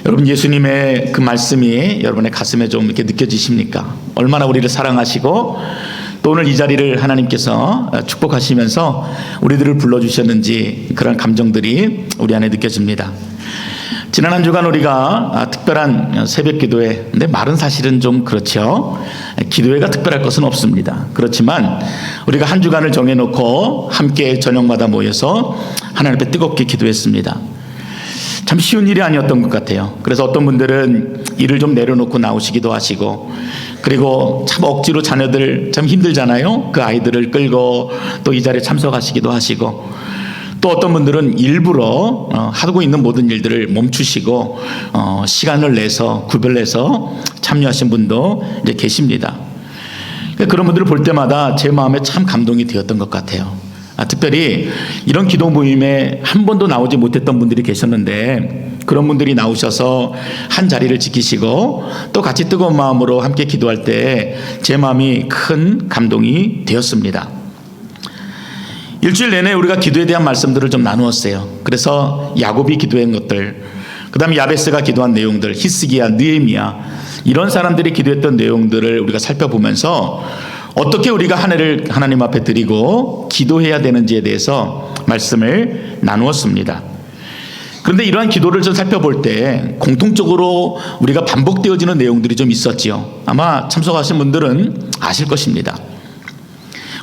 여러분, 예수님의 그 말씀이 여러분의 가슴에 좀 이렇게 느껴지십니까? 얼마나 우리를 사랑하시고 또 오늘 이 자리를 하나님께서 축복하시면서 우리들을 불러주셨는지 그런 감정들이 우리 안에 느껴집니다. 지난 한 주간 우리가 특별한 새벽 기도회, 근데 말은 사실은 좀 그렇죠. 기도회가 특별할 것은 없습니다. 그렇지만 우리가 한 주간을 정해놓고 함께 저녁마다 모여서 하나님 앞에 뜨겁게 기도했습니다. 참 쉬운 일이 아니었던 것 같아요. 그래서 어떤 분들은 일을 좀 내려놓고 나오시기도 하시고, 그리고 참 억지로 자녀들 참 힘들잖아요. 그 아이들을 끌고 또 이 자리에 참석하시기도 하시고, 또 어떤 분들은 일부러 하고 있는 모든 일들을 멈추시고 시간을 내서 구별해서 참여하신 분도 이제 계십니다. 그런 분들을 볼 때마다 제 마음에 참 감동이 되었던 것 같아요. 특별히 이런 기도 모임에 한 번도 나오지 못했던 분들이 계셨는데 그런 분들이 나오셔서 한 자리를 지키시고 또 같이 뜨거운 마음으로 함께 기도할 때 제 마음이 큰 감동이 되었습니다. 일주일 내내 우리가 기도에 대한 말씀들을 좀 나누었어요. 그래서 야곱이 기도한 것들, 그 다음에 야베스가 기도한 내용들, 히스기야, 느헤미야, 이런 사람들이 기도했던 내용들을 우리가 살펴보면서 어떻게 우리가 한 해를 하나님 앞에 드리고 기도해야 되는지에 대해서 말씀을 나누었습니다. 그런데 이러한 기도를 좀 살펴볼 때 공통적으로 우리가 반복되어지는 내용들이 좀 있었지요. 아마 참석하신 분들은 아실 것입니다.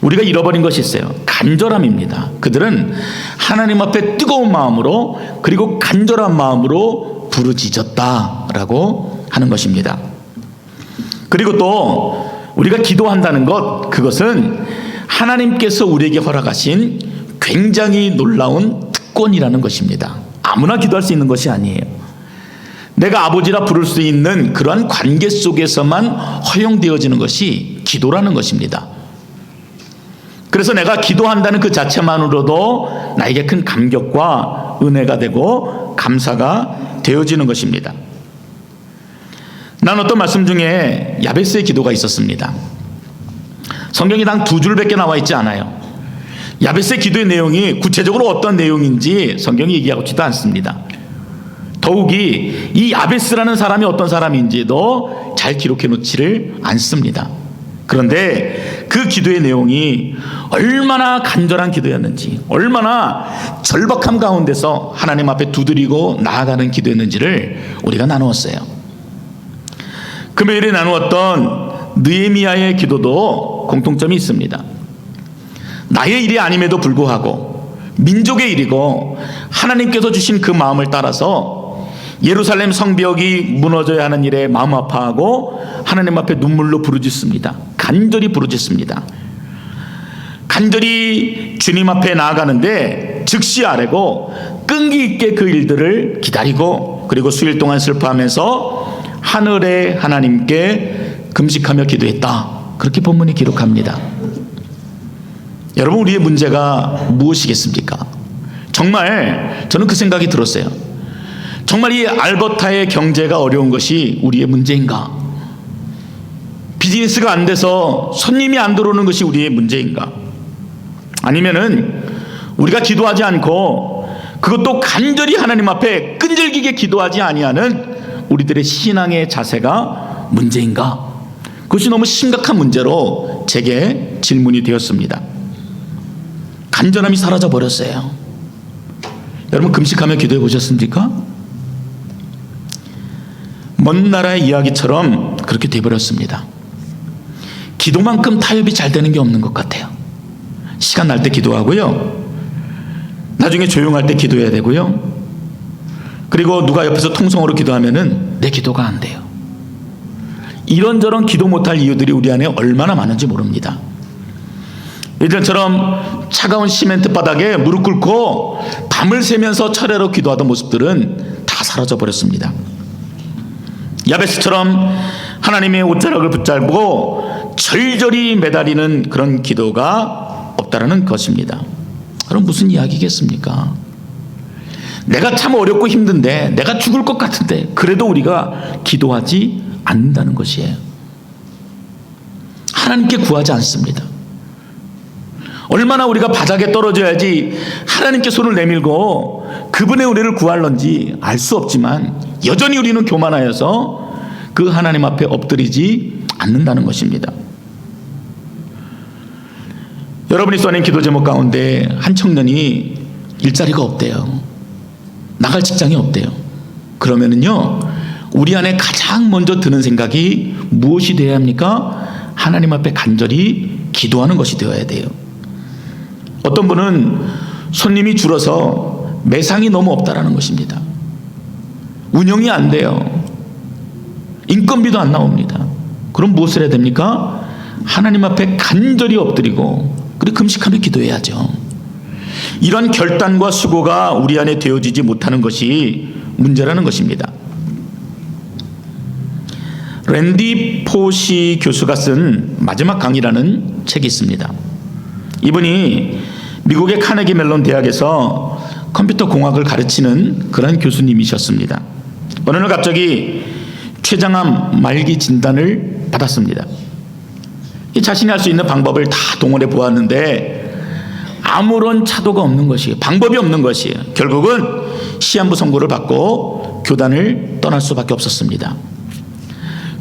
우리가 잃어버린 것이 있어요. 간절함입니다. 그들은 하나님 앞에 뜨거운 마음으로 그리고 간절한 마음으로 부르짖었다라고 하는 것입니다. 그리고 또 우리가 기도한다는 것, 그것은 하나님께서 우리에게 허락하신 굉장히 놀라운 특권이라는 것입니다. 아무나 기도할 수 있는 것이 아니에요. 내가 아버지라 부를 수 있는 그러한 관계 속에서만 허용되어지는 것이 기도라는 것입니다. 그래서 내가 기도한다는 그 자체만으로도 나에게 큰 감격과 은혜가 되고 감사가 되어지는 것입니다. 난 어떤 말씀 중에 야베스의 기도가 있었습니다. 성경이 단 2줄밖에 나와 있지 않아요. 야베스의 기도의 내용이 구체적으로 어떤 내용인지 성경이 얘기하지도 않습니다. 더욱이 이 야베스라는 사람이 어떤 사람인지도 잘 기록해 놓지를 않습니다. 그런데 그 기도의 내용이 얼마나 간절한 기도였는지, 얼마나 절박함 가운데서 하나님 앞에 두드리고 나아가는 기도였는지를 우리가 나누었어요. 금요일에 나누었던 느헤미야의 기도도 공통점이 있습니다. 나의 일이 아님에도 불구하고 민족의 일이고 하나님께서 주신 그 마음을 따라서 예루살렘 성벽이 무너져야 하는 일에 마음 아파하고 하나님 앞에 눈물로 부르짖습니다. 간절히 부르짖습니다. 간절히 주님 앞에 나아가는데 즉시 아뢰고 끈기 있게 그 일들을 기다리고 그리고 수일 동안 슬퍼하면서 하늘의 하나님께 금식하며 기도했다. 그렇게 본문이 기록합니다. 여러분, 우리의 문제가 무엇이겠습니까? 정말 저는 그 생각이 들었어요. 정말 이 알버타의 경제가 어려운 것이 우리의 문제인가? 비즈니스가 안 돼서 손님이 안 들어오는 것이 우리의 문제인가? 아니면은 우리가 기도하지 않고 그것도 간절히 하나님 앞에 끈질기게 기도하지 아니하는 우리들의 신앙의 자세가 문제인가? 그것이 너무 심각한 문제로 제게 질문이 되었습니다. 간절함이 사라져 버렸어요. 여러분, 금식하며 기도해 보셨습니까? 먼 나라의 이야기처럼 그렇게 되어버렸습니다. 기도만큼 타협이 잘 되는 게 없는 것 같아요. 시간 날 때 기도하고요, 나중에 조용할 때 기도해야 되고요, 그리고 누가 옆에서 통성으로 기도하면은 내 기도가 안 돼요. 이런저런 기도 못할 이유들이 우리 안에 얼마나 많은지 모릅니다. 예전처럼 차가운 시멘트 바닥에 무릎 꿇고 밤을 새면서 철야로 기도하던 모습들은 다 사라져 버렸습니다. 야베스처럼 하나님의 옷자락을 붙잡고 절절히 매달리는 그런 기도가 없다라는 것입니다. 그럼 무슨 이야기겠습니까? 내가 참 어렵고 힘든데, 내가 죽을 것 같은데 그래도 우리가 기도하지 않는다는 것이에요. 하나님께 구하지 않습니다. 얼마나 우리가 바닥에 떨어져야지 하나님께 손을 내밀고 그분의 은혜를 구할런지 알 수 없지만 여전히 우리는 교만하여서 그 하나님 앞에 엎드리지 않는다는 것입니다. 여러분이 써낸 기도 제목 가운데 한 청년이 일자리가 없대요. 나갈 직장이 없대요. 그러면은요, 우리 안에 가장 먼저 드는 생각이 무엇이 되어야 합니까? 하나님 앞에 간절히 기도하는 것이 되어야 돼요. 어떤 분은 손님이 줄어서 매상이 너무 없다라는 것입니다. 운영이 안 돼요. 인건비도 안 나옵니다. 그럼 무엇을 해야 됩니까? 하나님 앞에 간절히 엎드리고 그리고 금식하며 기도해야죠. 이런 결단과 수고가 우리 안에 되어지지 못하는 것이 문제라는 것입니다. 랜디 포시 교수가 쓴 마지막 강의라는 책이 있습니다. 이분이 미국의 카네기 멜론 대학에서 컴퓨터 공학을 가르치는 그런 교수님이셨습니다. 어느 날 갑자기 췌장암 말기 진단을 받았습니다. 자신이 할 수 있는 방법을 다 동원해 보았는데 아무런 차도가 없는 것이에요. 방법이 없는 것이에요. 결국은 시한부 선고를 받고 교단을 떠날 수밖에 없었습니다.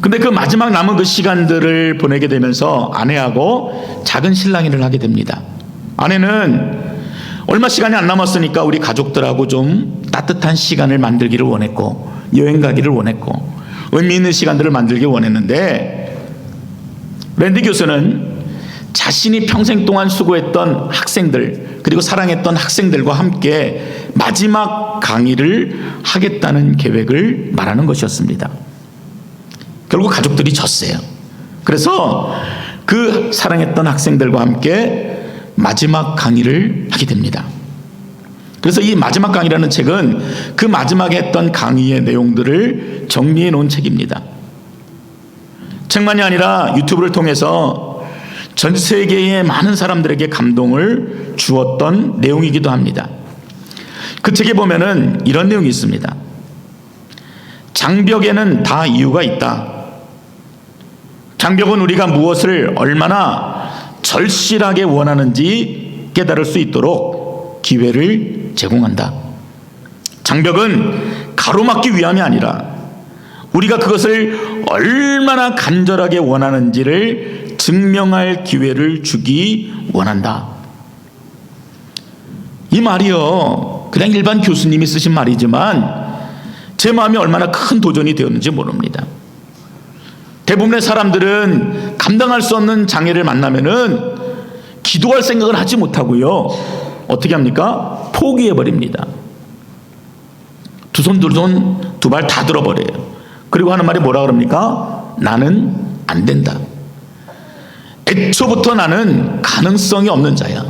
근데 그 마지막 남은 그 시간들을 보내게 되면서 아내하고 작은 실랑이를 하게 됩니다. 아내는 얼마 시간이 안 남았으니까 우리 가족들하고 좀 따뜻한 시간을 만들기를 원했고 여행 가기를 원했고 의미 있는 시간들을 만들기 원했는데 랜디 교수는 자신이 평생 동안 수고했던 학생들 그리고 사랑했던 학생들과 함께 마지막 강의를 하겠다는 계획을 말하는 것이었습니다. 결국 가족들이 졌어요. 그래서 그 사랑했던 학생들과 함께 마지막 강의를 하게 됩니다. 그래서 이 마지막 강의라는 책은 그 마지막에 했던 강의의 내용들을 정리해 놓은 책입니다. 책만이 아니라 유튜브를 통해서 전 세계의 많은 사람들에게 감동을 주었던 내용이기도 합니다. 그 책에 보면은 이런 내용이 있습니다. 장벽에는 다 이유가 있다. 장벽은 우리가 무엇을 얼마나 절실하게 원하는지 깨달을 수 있도록 기회를 제공한다. 장벽은 가로막기 위함이 아니라 우리가 그것을 얼마나 간절하게 원하는지를 증명할 기회를 주기 원한다. 이 말이요, 그냥 일반 교수님이 쓰신 말이지만 제 마음이 얼마나 큰 도전이 되었는지 모릅니다. 대부분의 사람들은 감당할 수 없는 장애를 만나면은 기도할 생각을 하지 못하고요, 어떻게 합니까? 포기해버립니다. 두 손 두 발 다 들어버려요. 그리고 하는 말이 뭐라 그럽니까? 나는 안 된다. 애초부터 나는 가능성이 없는 자야.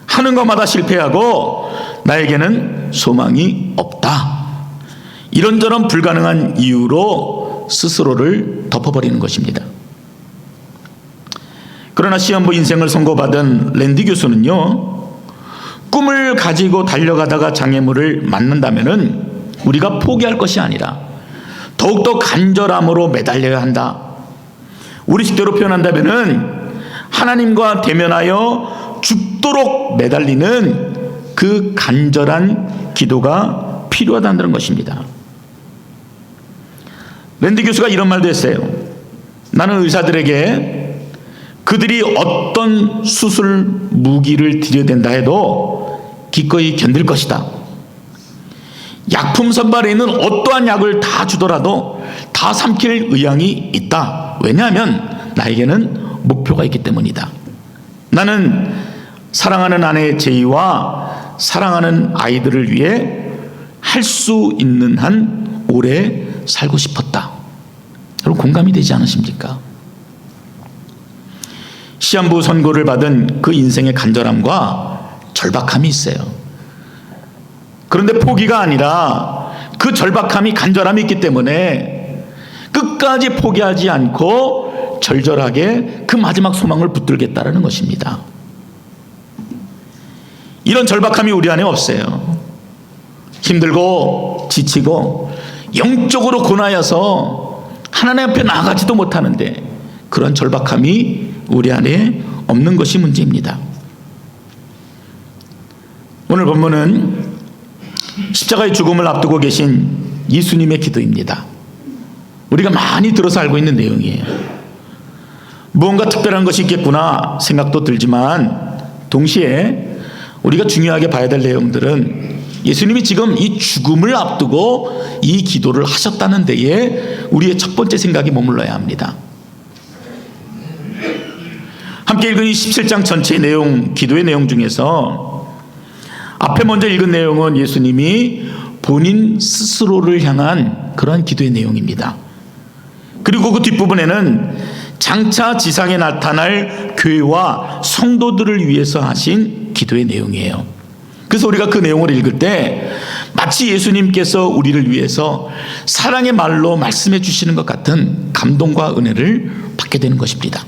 하는 것마다 실패하고 나에게는 소망이 없다. 이런저런 불가능한 이유로 스스로를 덮어버리는 것입니다. 그러나 시한부 인생을 선고받은 랜디 교수는요, 꿈을 가지고 달려가다가 장애물을 만난다면은 우리가 포기할 것이 아니라 더욱더 간절함으로 매달려야 한다. 우리 식대로 표현한다면은 하나님과 대면하여 죽도록 매달리는 그 간절한 기도가 필요하다는 것입니다. 랜디 교수가 이런 말도 했어요. 나는 의사들에게 그들이 어떤 수술 무기를 들여댄다 해도 기꺼이 견딜 것이다. 약품 선발에 있는 어떠한 약을 다 주더라도 다 삼킬 의향이 있다. 왜냐하면 나에게는 목표가 있기 때문이다. 나는 사랑하는 아내 제이와 사랑하는 아이들을 위해 할 수 있는 한 오래 살고 싶었다. 여러분 공감이 되지 않으십니까? 시한부 선고를 받은 그 인생의 간절함과 절박함이 있어요. 그런데 포기가 아니라 그 절박함이 간절함이 있기 때문에 끝까지 포기하지 않고 절절하게 그 마지막 소망을 붙들겠다라는 것입니다. 이런 절박함이 우리 안에 없어요. 힘들고 지치고 영적으로 고나여서 하나님 앞에 나아가지도 못하는데 그런 절박함이 우리 안에 없는 것이 문제입니다. 오늘 본문은 십자가의 죽음을 앞두고 계신 예수님의 기도입니다. 우리가 많이 들어서 알고 있는 내용이에요. 무언가 특별한 것이 있겠구나 생각도 들지만 동시에 우리가 중요하게 봐야 될 내용들은 예수님이 지금 이 죽음을 앞두고 이 기도를 하셨다는 데에 우리의 첫 번째 생각이 머물러야 합니다. 함께 읽은 이 17장 전체의 내용, 기도의 내용 중에서 앞에 먼저 읽은 내용은 예수님이 본인 스스로를 향한 그러한 기도의 내용입니다. 그리고 그 뒷부분에는 장차 지상에 나타날 교회와 성도들을 위해서 하신 기도의 내용이에요. 그래서 우리가 그 내용을 읽을 때 마치 예수님께서 우리를 위해서 사랑의 말로 말씀해 주시는 것 같은 감동과 은혜를 받게 되는 것입니다.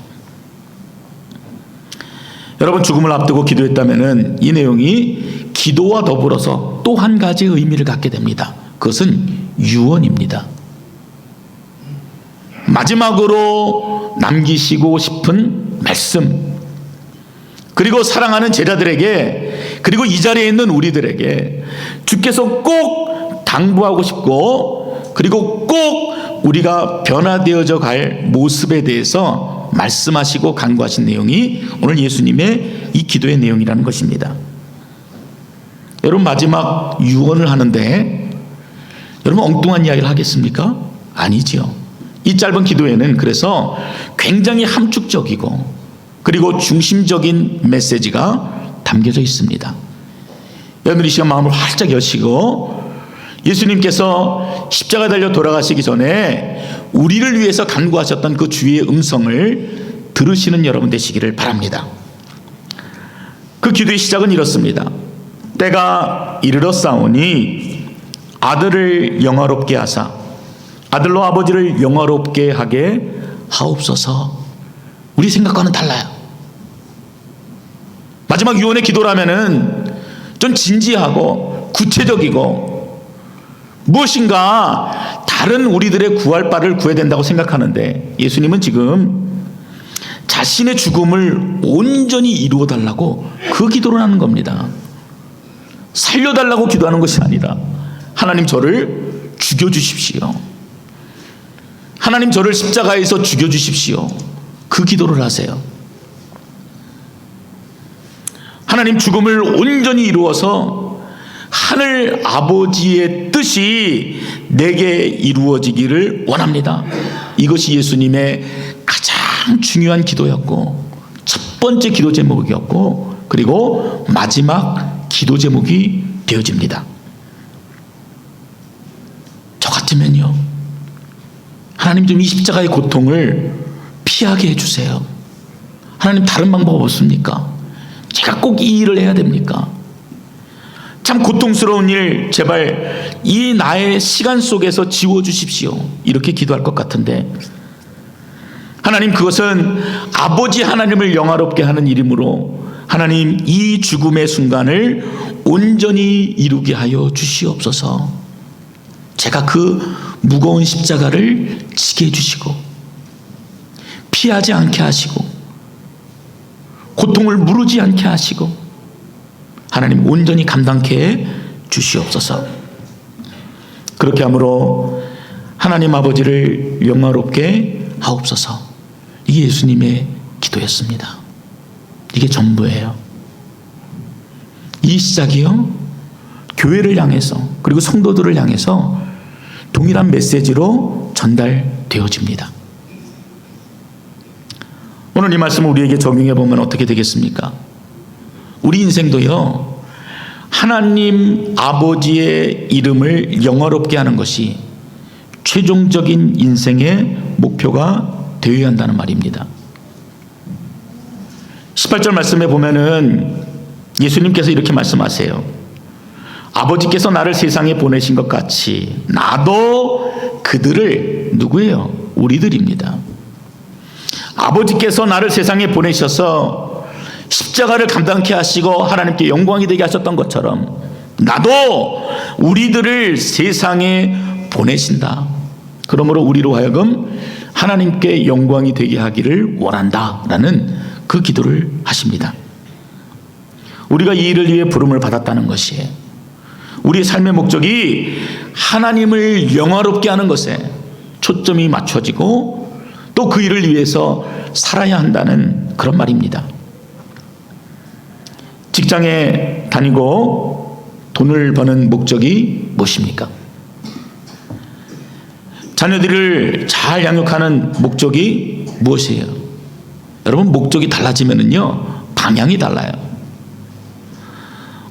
여러분, 죽음을 앞두고 기도했다면 이 내용이 기도와 더불어서 또 한 가지 의미를 갖게 됩니다. 그것은 유언입니다. 마지막으로 남기시고 싶은 말씀, 그리고 사랑하는 제자들에게, 그리고 이 자리에 있는 우리들에게 주께서 꼭 당부하고 싶고, 그리고 꼭 우리가 변화되어져 갈 모습에 대해서 말씀하시고 간구하신 내용이 오늘 예수님의 이 기도의 내용이라는 것입니다. 여러분, 마지막 유언을 하는데 여러분 엉뚱한 이야기를 하겠습니까? 아니지요. 이 짧은 기도에는 그래서 굉장히 함축적이고 그리고 중심적인 메시지가 담겨져 있습니다. 여러분, 이 시간 마음을 활짝 여시고 예수님께서 십자가 달려 돌아가시기 전에 우리를 위해서 간구하셨던 그 주의 음성을 들으시는 여러분 되시기를 바랍니다. 그 기도의 시작은 이렇습니다. 때가 이르렀사오니 아들을 영화롭게 하사 아들로 아버지를 영화롭게 하게 하옵소서. 우리 생각과는 달라요. 마지막 유언의 기도라면은 좀 진지하고 구체적이고 무엇인가 다른 우리들의 구할 바를 구해야 된다고 생각하는데, 예수님은 지금 자신의 죽음을 온전히 이루어 달라고 그 기도를 하는 겁니다. 살려달라고 기도하는 것이 아니라 하나님, 저를 죽여주십시오. 하나님, 저를 십자가에서 죽여주십시오. 그 기도를 하세요. 하나님, 죽음을 온전히 이루어서 하늘 아버지의 뜻이 내게 이루어지기를 원합니다. 이것이 예수님의 가장 중요한 기도였고 첫 번째 기도 제목이었고 그리고 마지막 기도 제목이 되어집니다. 저 같으면요, 하나님 좀 이 십자가의 고통을 피하게 해주세요. 하나님, 다른 방법 없습니까? 제가 꼭 이 일을 해야 됩니까? 참 고통스러운 일 제발 이 나의 시간 속에서 지워주십시오. 이렇게 기도할 것 같은데, 하나님, 그것은 아버지 하나님을 영화롭게 하는 일이므로 하나님, 이 죽음의 순간을 온전히 이루게 하여 주시옵소서. 제가 그 무거운 십자가를 지게 해주시고 피하지 않게 하시고 고통을 무르지 않게 하시고 하나님, 온전히 감당케 해 주시옵소서. 그렇게 함으로 하나님 아버지를 영화롭게 하옵소서. 이게 예수님의 기도였습니다. 이게 전부예요. 이 시작이요, 교회를 향해서 그리고 성도들을 향해서 동일한 메시지로 전달되어집니다. 오늘 이 말씀을 우리에게 적용해 보면 어떻게 되겠습니까? 우리 인생도요, 하나님 아버지의 이름을 영화롭게 하는 것이 최종적인 인생의 목표가 되어야 한다는 말입니다. 18절 말씀에 보면은 예수님께서 이렇게 말씀하세요. 아버지께서 나를 세상에 보내신 것 같이 나도 그들을, 누구예요? 우리들입니다. 아버지께서 나를 세상에 보내셔서 십자가를 감당케 하시고 하나님께 영광이 되게 하셨던 것처럼 나도 우리들을 세상에 보내신다. 그러므로 우리로 하여금 하나님께 영광이 되게 하기를 원한다라는 그 기도를 하십니다. 우리가 이 일을 위해 부름을 받았다는 것이에요. 우리의 삶의 목적이 하나님을 영화롭게 하는 것에 초점이 맞춰지고 또 그 일을 위해서 살아야 한다는 그런 말입니다. 직장에 다니고 돈을 버는 목적이 무엇입니까? 자녀들을 잘 양육하는 목적이 무엇이에요? 여러분, 목적이 달라지면은요, 방향이 달라요.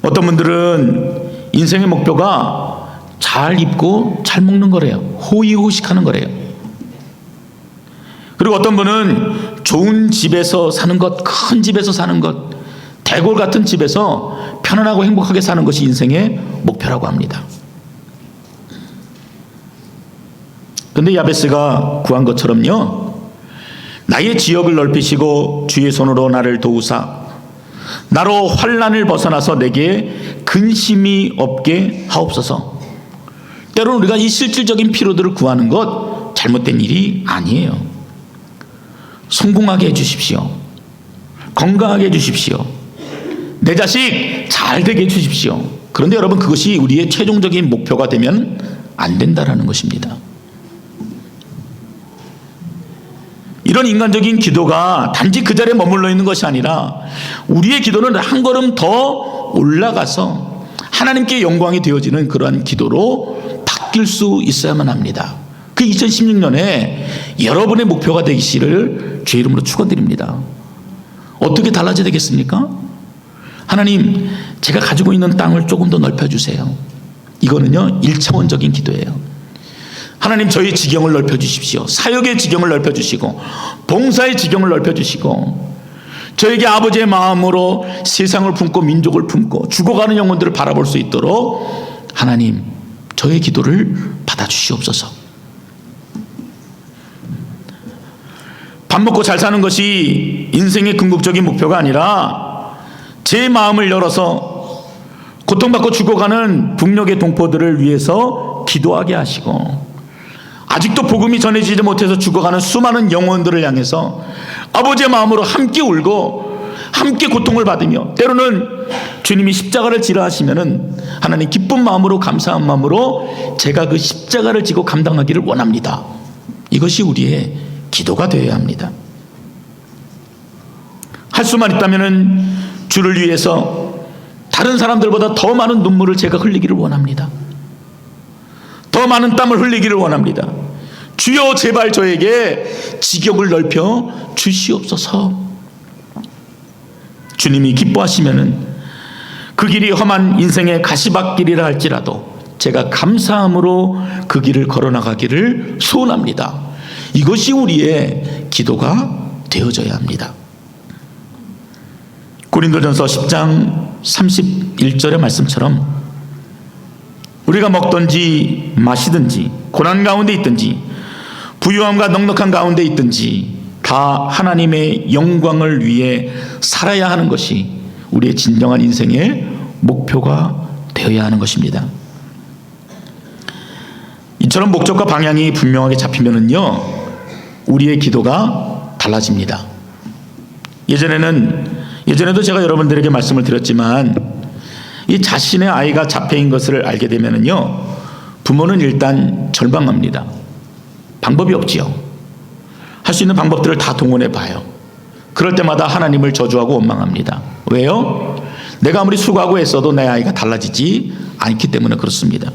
어떤 분들은 인생의 목표가 잘 입고 잘 먹는 거래요. 호의호식하는 거래요. 그리고 어떤 분은 좋은 집에서 사는 것, 큰 집에서 사는 것, 대골 같은 집에서 편안하고 행복하게 사는 것이 인생의 목표라고 합니다. 그런데 야베스가 구한 것처럼요, 나의 지역을 넓히시고 주의 손으로 나를 도우사 나로 환난을 벗어나서 내게 근심이 없게 하옵소서. 때로는 우리가 이 실질적인 필요들을 구하는 것 잘못된 일이 아니에요. 성공하게 해주십시오. 건강하게 해주십시오. 내 자식 잘 되게 해주십시오. 그런데 여러분, 그것이 우리의 최종적인 목표가 되면 안 된다라는 것입니다. 이런 인간적인 기도가 단지 그 자리에 머물러 있는 것이 아니라 우리의 기도는 한 걸음 더 올라가서 하나님께 영광이 되어지는 그러한 기도로 바뀔 수 있어야만 합니다. 그 2016년에 여러분의 목표가 되기를 주의 이름으로 축원드립니다. 어떻게 달라져야 되겠습니까? 하나님, 제가 가지고 있는 땅을 조금 더 넓혀주세요. 이거는요, 1차원적인 기도예요. 하나님, 저희 지경을 넓혀주십시오. 사역의 지경을 넓혀주시고 봉사의 지경을 넓혀주시고 저에게 아버지의 마음으로 세상을 품고 민족을 품고 죽어가는 영혼들을 바라볼 수 있도록 하나님, 저의 기도를 받아주시옵소서. 밥 먹고 잘 사는 것이 인생의 궁극적인 목표가 아니라 제 마음을 열어서 고통받고 죽어가는 북녘의 동포들을 위해서 기도하게 하시고 아직도 복음이 전해지지 못해서 죽어가는 수많은 영혼들을 향해서 아버지의 마음으로 함께 울고 함께 고통을 받으며 때로는 주님이 십자가를 지라 하시면은 하나님, 기쁜 마음으로 감사한 마음으로 제가 그 십자가를 지고 감당하기를 원합니다. 이것이 우리의 기도가 되어야 합니다. 할 수만 있다면은 주를 위해서 다른 사람들보다 더 많은 눈물을 제가 흘리기를 원합니다. 더 많은 땀을 흘리기를 원합니다. 주여, 제발 저에게 지경을 넓혀 주시옵소서. 주님이 기뻐하시면은 그 길이 험한 인생의 가시밭길이라 할지라도 제가 감사함으로 그 길을 걸어나가기를 소원합니다. 이것이 우리의 기도가 되어져야 합니다. 고린도전서 10장 31절의 말씀처럼 우리가 먹든지 마시든지 고난 가운데 있든지 부유함과 넉넉한 가운데 있든지 다 하나님의 영광을 위해 살아야 하는 것이 우리의 진정한 인생의 목표가 되어야 하는 것입니다. 이처럼 목적과 방향이 분명하게 잡히면은요, 우리의 기도가 달라집니다. 예전에도 제가 여러분들에게 말씀을 드렸지만 이 자신의 아이가 자폐인 것을 알게 되면은요, 부모는 일단 절망합니다. 방법이 없지요. 할 수 있는 방법들을 다 동원해 봐요. 그럴 때마다 하나님을 저주하고 원망합니다. 왜요? 내가 아무리 수고하고 애써도 내 아이가 달라지지 않기 때문에 그렇습니다.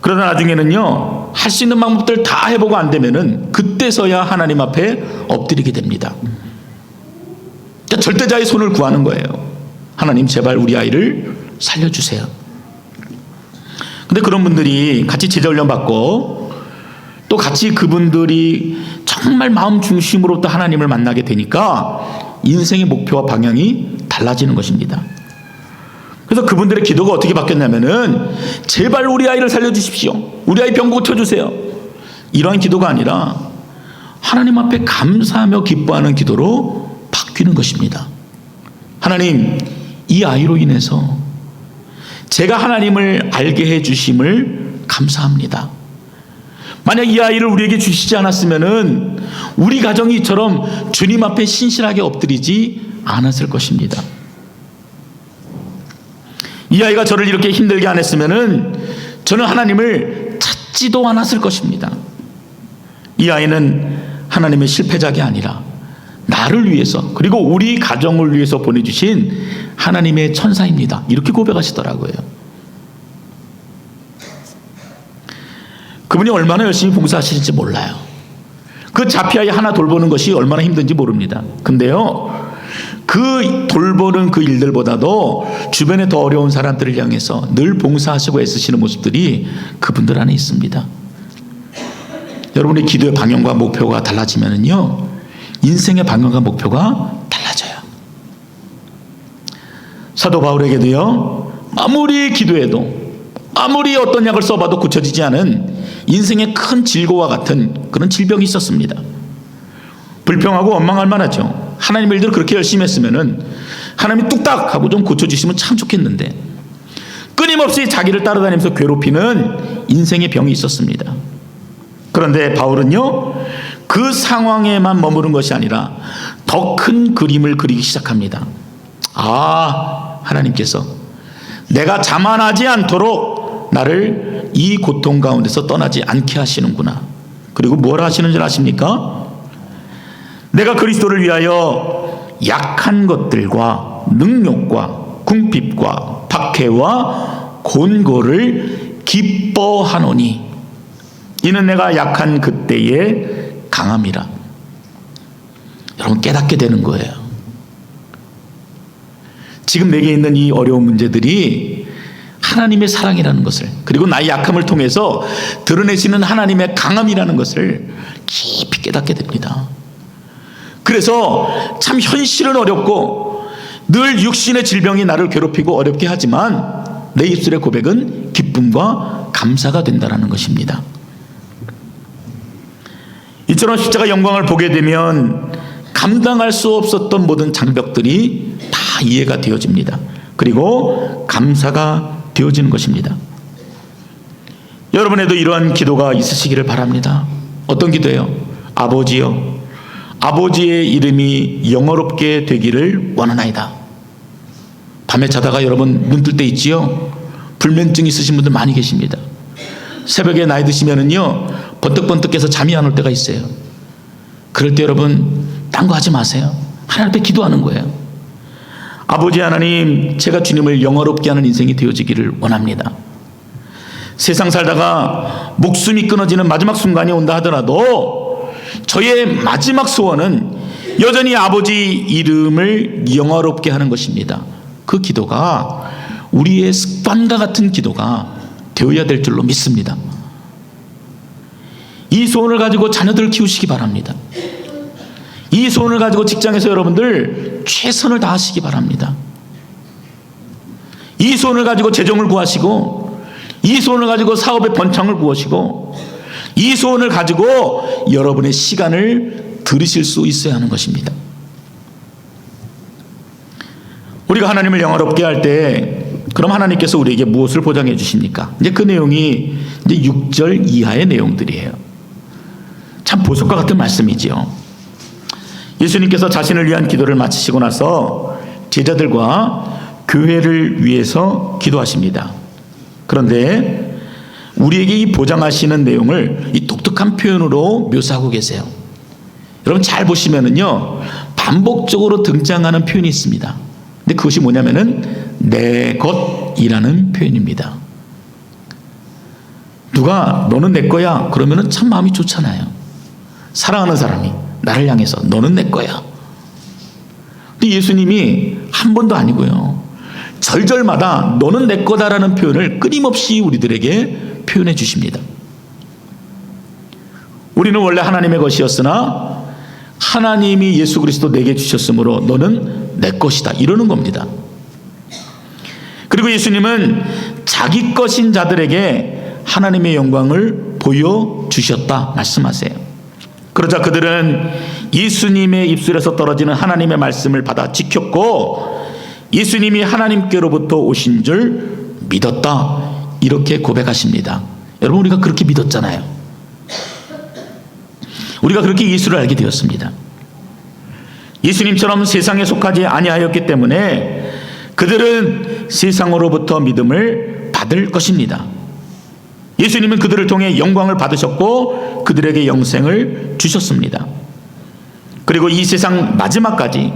그러나 나중에는요, 할 수 있는 방법들 다 해보고 안 되면은 그때서야 하나님 앞에 엎드리게 됩니다. 절대자의 손을 구하는 거예요. 하나님, 제발 우리 아이를 살려주세요. 근데 그런 분들이 같이 제자훈련 받고 또 같이 그분들이 정말 마음 중심으로 또 하나님을 만나게 되니까 인생의 목표와 방향이 달라지는 것입니다. 그래서 그분들의 기도가 어떻게 바뀌었냐면은 제발 우리 아이를 살려주십시오. 우리 아이 병 고쳐주세요. 이러한 기도가 아니라 하나님 앞에 감사하며 기뻐하는 기도로 바뀌는 것입니다. 하나님, 이 아이로 인해서 제가 하나님을 알게 해주심을 감사합니다. 만약 이 아이를 우리에게 주시지 않았으면은 우리 가정이 이처럼 주님 앞에 신실하게 엎드리지 않았을 것입니다. 이 아이가 저를 이렇게 힘들게 안 했으면은 저는 하나님을 찾지도 않았을 것입니다. 이 아이는 하나님의 실패작이 아니라 나를 위해서, 그리고 우리 가정을 위해서 보내주신 하나님의 천사입니다. 이렇게 고백하시더라고요. 그분이 얼마나 열심히 봉사하시는지 몰라요. 그 자폐아이 하나 돌보는 것이 얼마나 힘든지 모릅니다. 근데요, 그 돌보는 그 일들보다도 주변에 더 어려운 사람들을 향해서 늘 봉사하시고 애쓰시는 모습들이 그분들 안에 있습니다. 여러분의 기도의 방향과 목표가 달라지면은요, 인생의 방향과 목표가 달라져요. 사도 바울에게도요, 아무리 기도해도, 아무리 어떤 약을 써봐도 고쳐지지 않은 인생의 큰 질고와 같은 그런 질병이 있었습니다. 불평하고 원망할 만하죠. 하나님의 일들을 그렇게 열심히 했으면은 하나님이 뚝딱 하고 좀 고쳐주시면 참 좋겠는데, 끊임없이 자기를 따라다니면서 괴롭히는 인생의 병이 있었습니다. 그런데 바울은요, 그 상황에만 머무른 것이 아니라 더 큰 그림을 그리기 시작합니다. 아, 하나님께서 내가 자만하지 않도록 나를 이 고통 가운데서 떠나지 않게 하시는구나. 그리고 뭘 하시는 줄 아십니까? 내가 그리스도를 위하여 약한 것들과 능욕과 궁핍과 박해와 곤고를 기뻐하노니 이는 내가 약한 그때에 강함이라. 여러분, 깨닫게 되는 거예요. 지금 내게 있는 이 어려운 문제들이 하나님의 사랑이라는 것을, 그리고 나의 약함을 통해서 드러내시는 하나님의 강함이라는 것을 깊이 깨닫게 됩니다. 그래서 참 현실은 어렵고 늘 육신의 질병이 나를 괴롭히고 어렵게 하지만 내 입술의 고백은 기쁨과 감사가 된다는 것입니다. 이처럼 십자가 영광을 보게 되면 감당할 수 없었던 모든 장벽들이 다 이해가 되어집니다. 그리고 감사가 되어지는 것입니다. 여러분에도 이러한 기도가 있으시기를 바랍니다. 어떤 기도예요? 아버지여, 아버지의 이름이 영어롭게 되기를 원하나이다. 밤에 자다가 여러분 눈 뜰 때 있지요? 불면증 있으신 분들 많이 계십니다. 새벽에 나이 드시면은요, 번뜩번뜩해서 잠이 안 올 때가 있어요. 그럴 때 여러분, 딴 거 하지 마세요. 하나님 앞에 기도하는 거예요. 아버지 하나님, 제가 주님을 영화롭게 하는 인생이 되어지기를 원합니다. 세상 살다가 목숨이 끊어지는 마지막 순간이 온다 하더라도 저의 마지막 소원은 여전히 아버지 이름을 영화롭게 하는 것입니다. 그 기도가 우리의 습관과 같은 기도가 되어야 될 줄로 믿습니다. 이 소원을 가지고 자녀들을 키우시기 바랍니다. 이 소원을 가지고 직장에서 여러분들 최선을 다하시기 바랍니다. 이 소원을 가지고 재정을 구하시고, 이 소원을 가지고 사업의 번창을 구하시고, 이 소원을 가지고 여러분의 시간을 들이실 수 있어야 하는 것입니다. 우리가 하나님을 영화롭게 할 때 그럼 하나님께서 우리에게 무엇을 보장해 주십니까? 이제 그 내용이 이제 6절 이하의 내용들이에요. 참 보석과 같은 말씀이지요. 예수님께서 자신을 위한 기도를 마치시고 나서 제자들과 교회를 위해서 기도하십니다. 그런데 우리에게 이 보장하시는 내용을 이 독특한 표현으로 묘사하고 계세요. 여러분 잘 보시면은요, 반복적으로 등장하는 표현이 있습니다. 근데 그것이 뭐냐면은 내 것이라는 표현입니다. 누가 너는 내 거야 그러면은 참 마음이 좋잖아요. 사랑하는 사람이 나를 향해서 너는 내 거야. 근데 예수님이 한 번도 아니고요, 절절마다 너는 내 거다라는 표현을 끊임없이 우리들에게 표현해 주십니다. 우리는 원래 하나님의 것이었으나 하나님이 예수 그리스도 내게 주셨으므로 너는 내 것이다, 이러는 겁니다. 그리고 예수님은 자기 것인 자들에게 하나님의 영광을 보여주셨다 말씀하세요. 그러자 그들은 예수님의 입술에서 떨어지는 하나님의 말씀을 받아 지켰고 예수님이 하나님께로부터 오신 줄 믿었다, 이렇게 고백하십니다. 여러분, 우리가 그렇게 믿었잖아요. 우리가 그렇게 예수를 알게 되었습니다. 예수님처럼 세상에 속하지 아니하였기 때문에 그들은 세상으로부터 믿음을 받을 것입니다. 예수님은 그들을 통해 영광을 받으셨고 그들에게 영생을 주셨습니다. 그리고 이 세상 마지막까지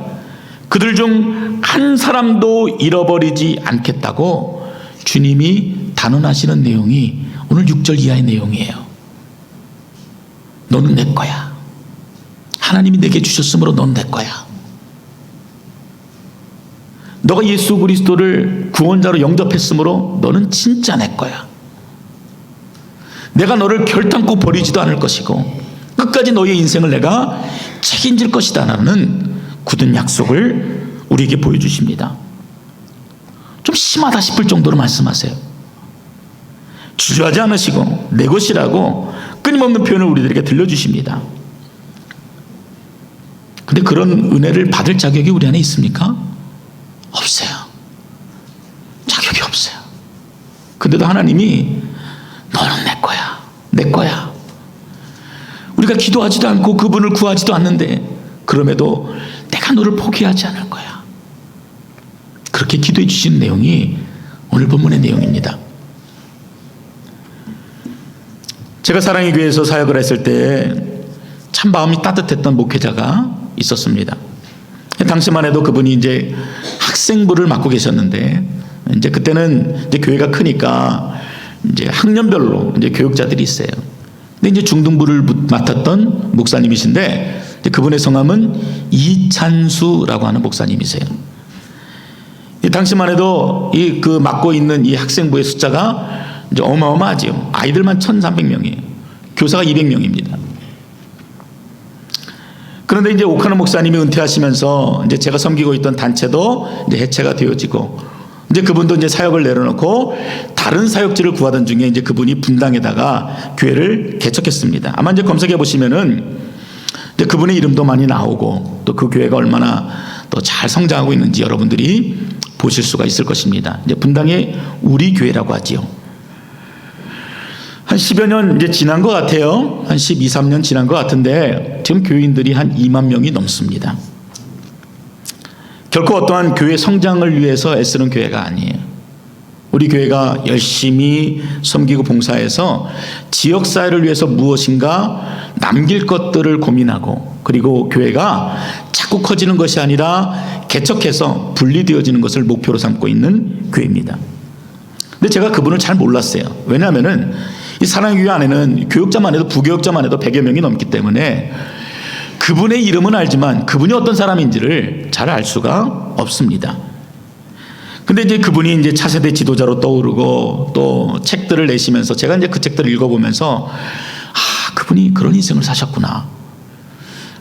그들 중 한 사람도 잃어버리지 않겠다고 주님이 단언하시는 내용이 오늘 6절 이하의 내용이에요. 너는 내 거야. 하나님이 내게 주셨으므로 너는 내 거야. 너가 예수 그리스도를 구원자로 영접했으므로 너는 진짜 내 거야. 내가 너를 결단코 버리지도 않을 것이고 끝까지 너의 인생을 내가 책임질 것이다 라는 굳은 약속을 우리에게 보여주십니다. 좀 심하다 싶을 정도로 말씀하세요. 주저하지 않으시고 내 것이라고 끊임없는 표현을 우리들에게 들려주십니다. 근데 그런 은혜를 받을 자격이 우리 안에 있습니까? 없어요. 자격이 없어요. 근데도 하나님이 너는 내 거야. 내 거야. 우리가 기도하지도 않고 그분을 구하지도 않는데 그럼에도 내가 너를 포기하지 않을 거야. 그렇게 기도해 주신 내용이 오늘 본문의 내용입니다. 제가 사랑의 교회에서 사역을 했을 때 참 마음이 따뜻했던 목회자가 있었습니다. 당시만 해도 그분이 이제 학생부를 맡고 계셨는데 이제 그때는 이제 교회가 크니까 이제 학년별로 이제 교육자들이 있어요. 근데 이제 중등부를 맡았던 목사님이신데 이제 그분의 성함은 이찬수라고 하는 목사님이세요. 이 당시만 해도 이 그 맡고 있는 이 학생부의 숫자가 이제 어마어마하지요. 아이들만 1,300명이에요. 교사가 200명입니다. 그런데 이제 오카노 목사님이 은퇴하시면서 이제 제가 섬기고 있던 단체도 이제 해체가 되어지고 이제 그분도 이제 사역을 내려놓고 다른 사역지를 구하던 중에 이제 그분이 분당에다가 교회를 개척했습니다. 아마 이제 검색해 보시면은 이제 그분의 이름도 많이 나오고 또 그 교회가 얼마나 또 잘 성장하고 있는지 여러분들이 보실 수가 있을 것입니다. 이제 분당의 우리 교회라고 하지요. 한 10여 년 이제 지난 것 같아요. 한 12, 13년 지난 것 같은데 지금 교인들이 한 2만 명이 넘습니다. 결코 어떠한 교회 성장을 위해서 애쓰는 교회가 아니에요. 우리 교회가 열심히 섬기고 봉사해서 지역사회를 위해서 무엇인가 남길 것들을 고민하고 그리고 교회가 자꾸 커지는 것이 아니라 개척해서 분리되어지는 것을 목표로 삼고 있는 교회입니다. 근데 제가 그분을 잘 몰랐어요. 왜냐하면은 이 사랑의 교회 안에는 교육자만 해도 부교육자만 해도 100여 명이 넘기 때문에 그분의 이름은 알지만 그분이 어떤 사람인지를 잘 알 수가 없습니다. 근데 이제 그분이 이제 차세대 지도자로 떠오르고 또 책들을 내시면서 제가 이제 그 책들을 읽어보면서 그분이 그런 인생을 사셨구나.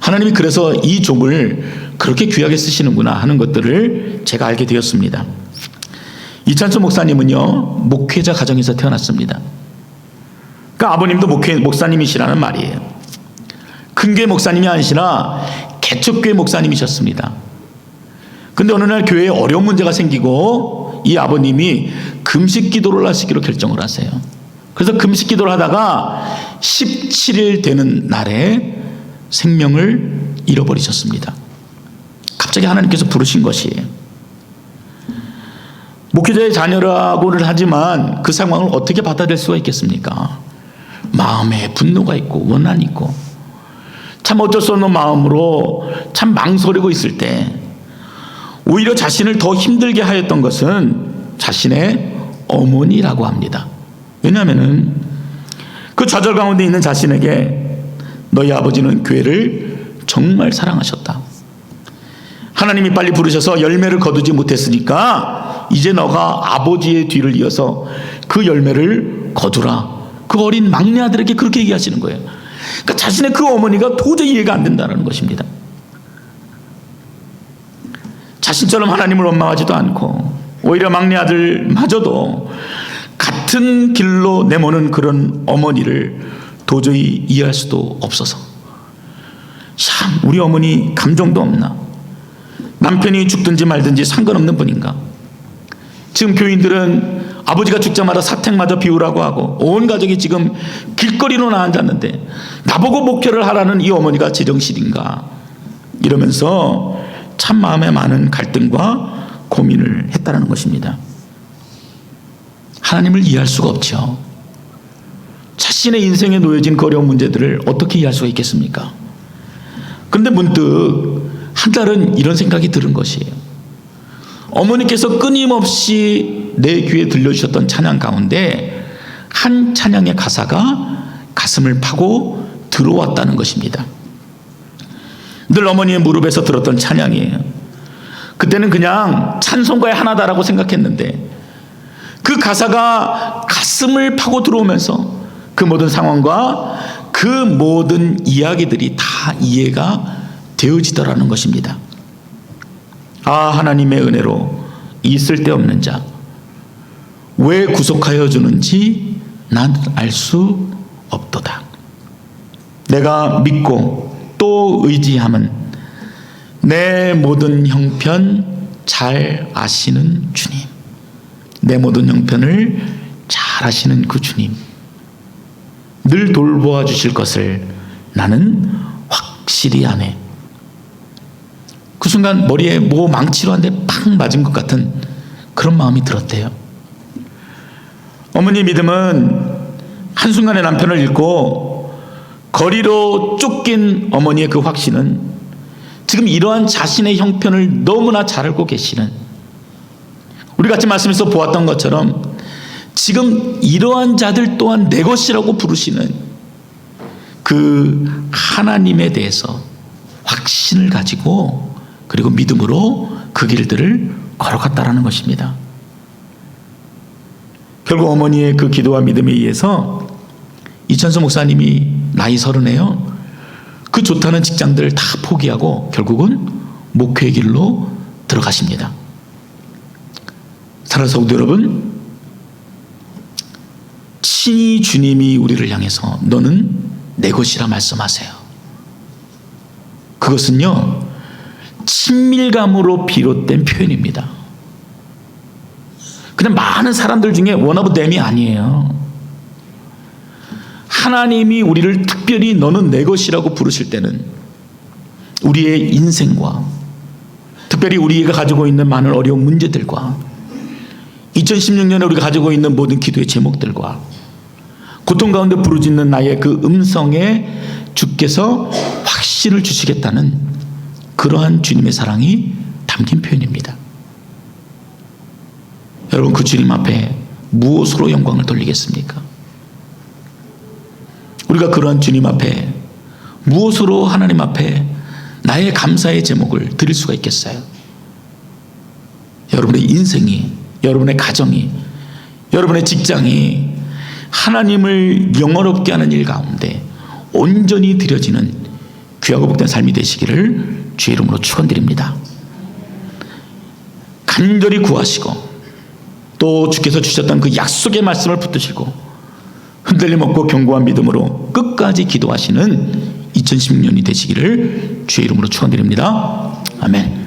하나님이 그래서 이 종을 그렇게 귀하게 쓰시는구나 하는 것들을 제가 알게 되었습니다. 이찬수 목사님은요 목회자 가정에서 태어났습니다. 그러니까 아버님도 목사님이시라는 말이에요. 큰 교회 목사님이 아니시라 개척교회 목사님이셨습니다. 근데 어느 날 교회에 어려운 문제가 생기고 이 아버님이 금식 기도를 하시기로 결정을 하세요. 그래서 금식 기도를 하다가 17일 되는 날에 생명을 잃어버리셨습니다. 갑자기 하나님께서 부르신 것이에요. 목회자의 자녀라고는 하지만 그 상황을 어떻게 받아들일 수가 있겠습니까? 마음에 분노가 있고 원한이 있고 참 어쩔 수 없는 마음으로 참 망설이고 있을 때 오히려 자신을 더 힘들게 하였던 것은 자신의 어머니라고 합니다. 왜냐하면은 그 좌절 가운데 있는 자신에게 너희 아버지는 교회를 정말 사랑하셨다. 하나님이 빨리 부르셔서 열매를 거두지 못했으니까 이제 너가 아버지의 뒤를 이어서 그 열매를 거두라. 그 어린 막내 아들에게 그렇게 얘기하시는 거예요. 그러니까 자신의 그 어머니가 도저히 이해가 안 된다는 것입니다. 자신처럼 하나님을 원망하지도 않고 오히려 막내 아들마저도 같은 길로 내모는 그런 어머니를 도저히 이해할 수도 없어서 참 우리 어머니 감정도 없나? 남편이 죽든지 말든지 상관없는 분인가? 지금 교인들은 아버지가 죽자마자 사택마저 비우라고 하고 온 가족이 지금 길거리로 나앉았는데 나보고 목회를 하라는 이 어머니가 제정신인가? 이러면서 참 마음에 많은 갈등과 고민을 했다는 것입니다. 하나님을 이해할 수가 없죠. 자신의 인생에 놓여진 그 어려운 문제들을 어떻게 이해할 수가 있겠습니까? 그런데 문득 한 달은 이런 생각이 들은 것이에요. 어머니께서 끊임없이 내 귀에 들려주셨던 찬양 가운데 한 찬양의 가사가 가슴을 파고 들어왔다는 것입니다. 늘 어머니의 무릎에서 들었던 찬양이에요. 그때는 그냥 찬송가의 하나다라고 생각했는데 그 가사가 가슴을 파고 들어오면서 그 모든 상황과 그 모든 이야기들이 다 이해가 되어지더라는 것입니다. 아, 하나님의 은혜로 이 쓸데없는 자 왜 구속하여 주는지 난 알 수 없도다. 내가 믿고 또 의지함은 내 모든 형편 잘 아시는 주님, 내 모든 형편을 잘 아시는 그 주님, 늘 돌보아 주실 것을 나는 확실히 아네. 그 순간 머리에 뭐 망치로 한 대 팍 맞은 것 같은 그런 마음이 들었대요. 어머니의 믿음은 한순간에 남편을 잃고 거리로 쫓긴 어머니의 그 확신은 지금 이러한 자신의 형편을 너무나 잘 알고 계시는, 우리 같이 말씀에서 보았던 것처럼 지금 이러한 자들 또한 내 것이라고 부르시는 그 하나님에 대해서 확신을 가지고 그리고 믿음으로 그 길들을 걸어갔다라는 것입니다. 결국 어머니의 그 기도와 믿음에 의해서 이천수 목사님이 나이 30에요. 그 좋다는 직장들을 다 포기하고 결국은 목회의 길로 들어가십니다. 사랑하는 성도 여러분, 친히 주님이 우리를 향해서 너는 내 것이라 말씀하세요. 그것은요, 친밀감으로 비롯된 표현입니다. 그냥 많은 사람들 중에 one of them이 아니에요. 하나님이 우리를 특별히 너는 내 것이라고 부르실 때는 우리의 인생과 특별히 우리가 가지고 있는 많은 어려운 문제들과 2016년에 우리가 가지고 있는 모든 기도의 제목들과 고통 가운데 부르짖는 나의 그 음성에 주께서 확신을 주시겠다는 그러한 주님의 사랑이 담긴 표현입니다. 여러분, 그 주님 앞에 무엇으로 영광을 돌리겠습니까? 우리가 그러한 주님 앞에 무엇으로 하나님 앞에 나의 감사의 제목을 드릴 수가 있겠어요? 여러분의 인생이, 여러분의 가정이, 여러분의 직장이 하나님을 영원롭게 하는 일 가운데 온전히 드려지는 귀하고 복된 삶이 되시기를 주의 이름으로 축원드립니다. 간절히 구하시고 또 주께서 주셨던 그 약속의 말씀을 붙드시고 흔들림 없고 견고한 믿음으로 끝까지 기도하시는 2016년이 되시기를 주의 이름으로 축원드립니다. 아멘.